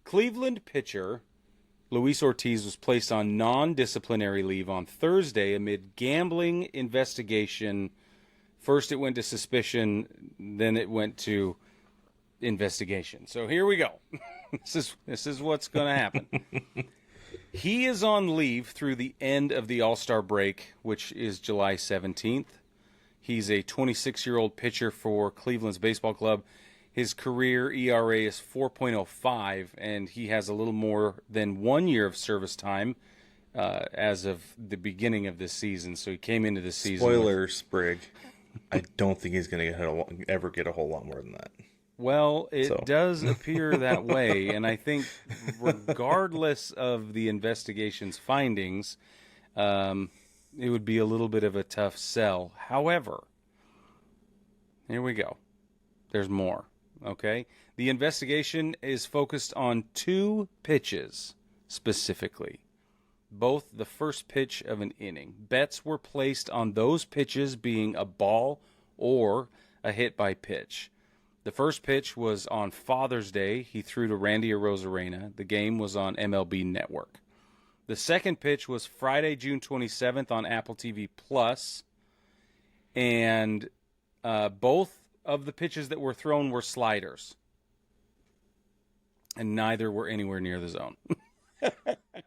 Cleveland pitcher Luis Ortiz was placed on non-disciplinary leave on Thursday amid gambling investigation. First it went to suspicion, then it went to investigation. So here we go. This is what's going to happen. He is on leave through the end of the All-Star break, which is July 17th. He's a 26-year-old pitcher for Cleveland's baseball club. His career ERA is 4.05, and he has a little more than 1 year of service time as of the beginning of this season. So he came into this season. Spoilers, Brig. I don't think he's going to ever get a whole lot more than that. Well, it does appear that way, and I think regardless of the investigation's findings, it would be a little bit of a tough sell. However, here we go. There's more. Okay, the investigation is focused on 2 pitches specifically, both the first pitch of an inning. Bets were placed on those pitches being a ball or a hit by pitch. The first pitch was on Father's Day. He threw to Randy Arozarena. The game was on MLB Network. The second pitch was Friday, June 27th on Apple TV Plus, and both of the pitches that were thrown were sliders, and neither were anywhere near the zone.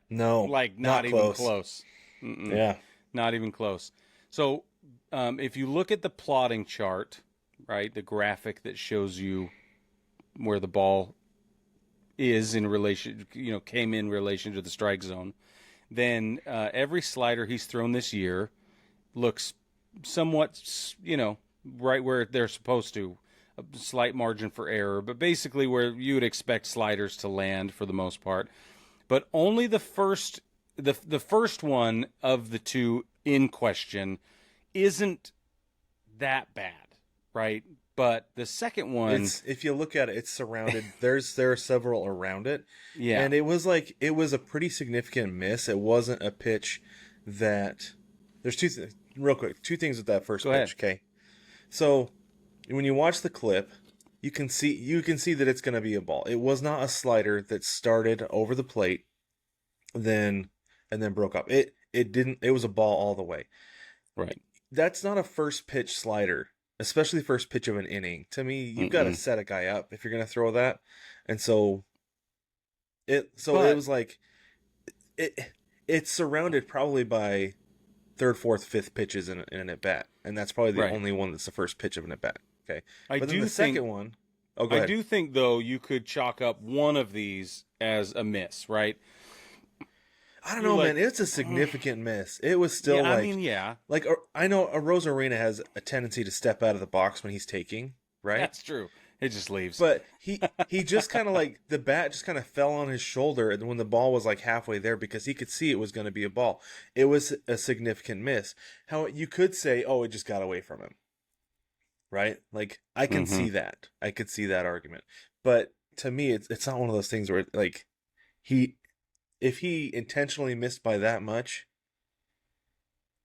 No, like not even close. Yeah, not even close. So if you look at the plotting chart, right, the graphic that shows you where the ball is in relation, came in relation to the strike zone, then every slider he's thrown this year looks somewhat, right where they're supposed to. A slight margin for error, but basically where you would expect sliders to land for the most part. But only the first one of the 2 in question isn't that bad, right? But the second one, if you look at it, it's surrounded. There are several around it. Yeah, and it was a pretty significant miss. It wasn't a pitch that. There's 2 things, real quick. 2 things with that first pitch. Ahead. Okay, so when you watch the clip, you can see that it's going to be a ball. It was not a slider that started over the plate, and then broke up. It didn't. It was a ball all the way. Right. That's not a first pitch slider, especially first pitch of an inning. To me, you've got to set a guy up if you're going to throw that. And so it was like it's surrounded probably by 3rd, 4th, 5th pitches in an at bat, and that's probably the only one that's the first pitch of an at bat. Okay, second one. Oh, go ahead. I do think though you could chalk up one of these as a miss, right? I don't know, man. It's a significant miss. It was still like I know Arozarena has a tendency to step out of the box when he's taking, right? That's true. It just leaves. But he just kind of like the bat just kind of fell on his shoulder when the ball was like halfway there because he could see it was going to be a ball. It was a significant miss. How you could say, oh, it just got away from him, right? Like I can see that. I could see that argument. But to me, it's not one of those things where like if he intentionally missed by that much,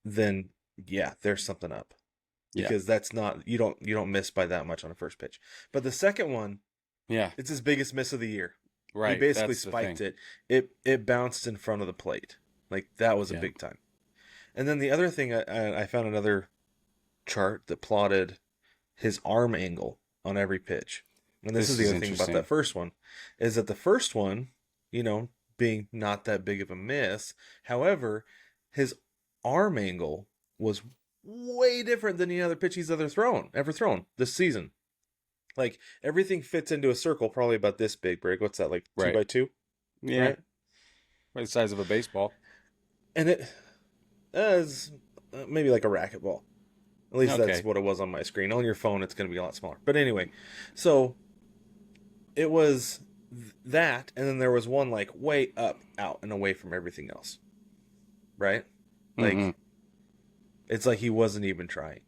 then yeah, there's something up. Because that's not you don't miss by that much on a first pitch. But the second one, it's his biggest miss of the year. Right. He basically spiked it. It bounced in front of the plate. Like that was a big time. And then the other thing I found another chart that plotted his arm angle on every pitch. And this is the other thing about that first one, is that the first one, being not that big of a miss, however, his arm angle was way different than any other pitch he's ever thrown this season. Like everything fits into a circle, probably about this big. Brig, what's that, like 2x2? Yeah, right the size of a baseball. And it is maybe like a racquetball. At least that's what it was on my screen. On your phone, it's going to be a lot smaller. But anyway, so it was that, and then there was one like way up, out, and away from everything else. Right? Like, it's like he wasn't even trying.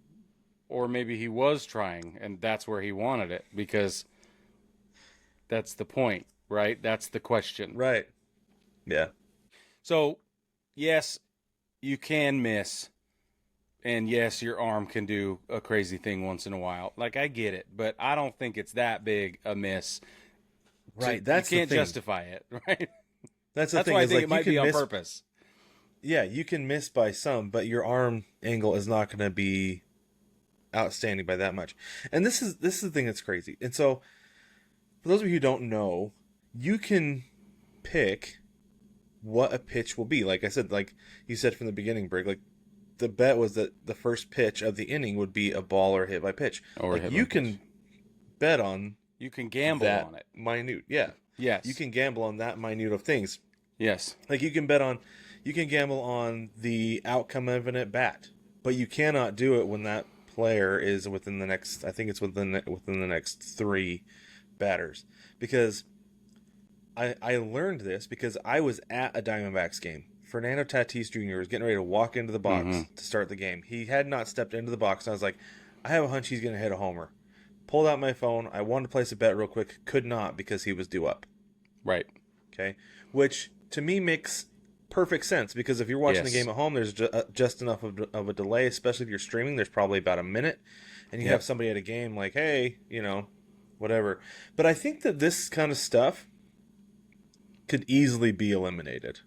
Or maybe he was trying, and that's where he wanted it, because that's the point, right? That's the question. Right. Yeah. So, yes, you can miss, and yes, your arm can do a crazy thing once in a while. Like, I get it, but I don't think it's that big a miss Right. That's you can't the thing. justify it, right? That's the That's thing. why I is think like it might be on purpose. Yeah, you can miss by some, but your arm angle is not going to be outstanding by that much. And this is the thing that's crazy. And so, for those of you who don't know, you can pick what a pitch will be. Like I said, like you said from the beginning, Brig, like the bet was that the first pitch of the inning would be a ball or hit by pitch. Or like you can bet on. You can gamble on it. Minute, yeah. Yes. You can gamble on that minute of things. Yes. Like you can gamble on the outcome of an at bat, but you cannot do it when that player is within the next. I think it's within the next 3 batters, because I learned this because I was at a Diamondbacks game. Fernando Tatis Jr. was getting ready to walk into the box to start the game. He had not stepped into the box, and I was like, I have a hunch he's going to hit a homer. Pulled out my phone. I wanted to place a bet real quick. Could not because he was due up. Right. Okay. Which to me makes perfect sense, because if you're watching the game at home, there's just enough of a delay, especially if you're streaming. There's probably about a minute, and you have somebody at a game like, hey, whatever. But I think that this kind of stuff could easily be eliminated.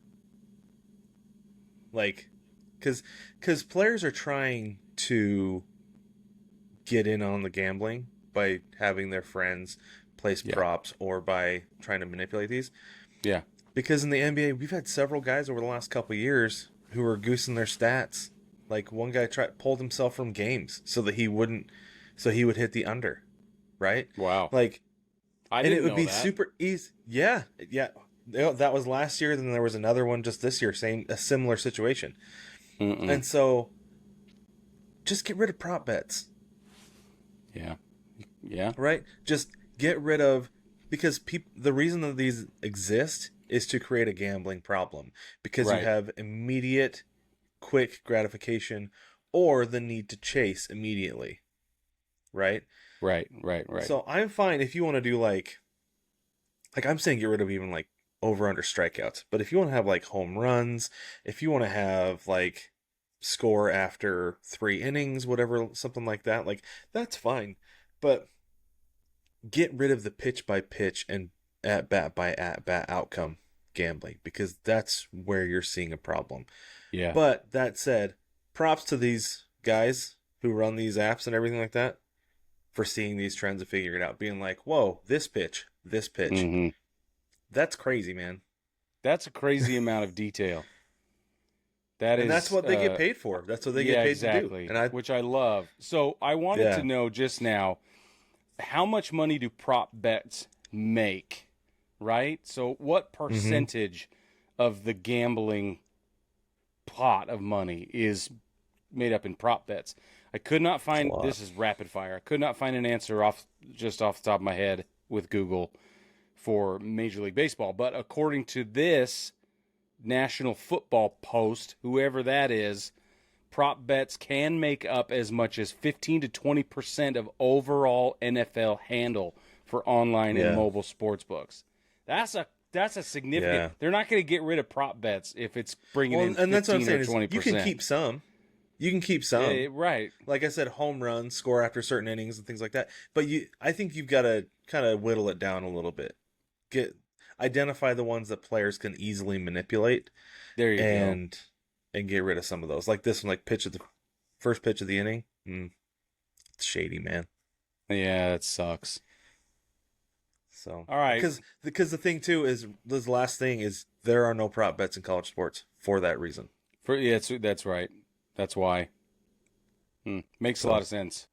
Like, because players are trying to get in on the gambling by having their friends place props or by trying to manipulate these. Yeah. Because in the NBA, we've had several guys over the last couple of years who are goosing their stats. Like one guy pulled himself from games so he would hit the under, right? Wow. Like, I didn't know that. And it would be super easy. Yeah. That was last year. Then there was another one just this year, a similar situation. And so, just get rid of prop bets. Yeah. Yeah. Right? Just get rid of, because the reason that these exist is to create a gambling problem, because you have immediate, quick gratification or the need to chase immediately. Right? Right. So I'm fine if you want to do like I'm saying get rid of even like over under strikeouts. But if you want to have like home runs, if you want to have like score after 3 innings, whatever, something like that, like that's fine. But get rid of the pitch by pitch and at bat by at bat outcome gambling, because that's where you're seeing a problem. Yeah. But that said, props to these guys who run these apps and everything like that for seeing these trends and figuring it out, being like, whoa, this pitch. That's crazy, man. That's a crazy amount of detail. That's what they get paid for. That's what they get paid to do. Which I love. So I wanted to know just now, how much money do prop bets make, right? So what percentage of the gambling pot of money is made up in prop bets? I could not find, this is rapid fire, I could not find an answer off the top of my head with Google for Major League Baseball. But according to this National Football Post, whoever that is, prop bets can make up as much as 15 to 20% of overall NFL handle for online and mobile sports books. That's a significant. Yeah. They're not going to get rid of prop bets if it's bringing in 15 that's what I'm saying, or 20%. You can keep some. Yeah, right. Like I said, home runs, score after certain innings, and things like that. But I think you've got to kind of whittle it down a little bit. Identify the ones that players can easily manipulate. There you go. And get rid of some of those. Like this one, like first pitch of the inning. It's shady, man. Yeah, it sucks. So all right, because the thing too is, this last thing is, there are no prop bets in college sports for that reason. That's right. That's why. Makes a lot of sense.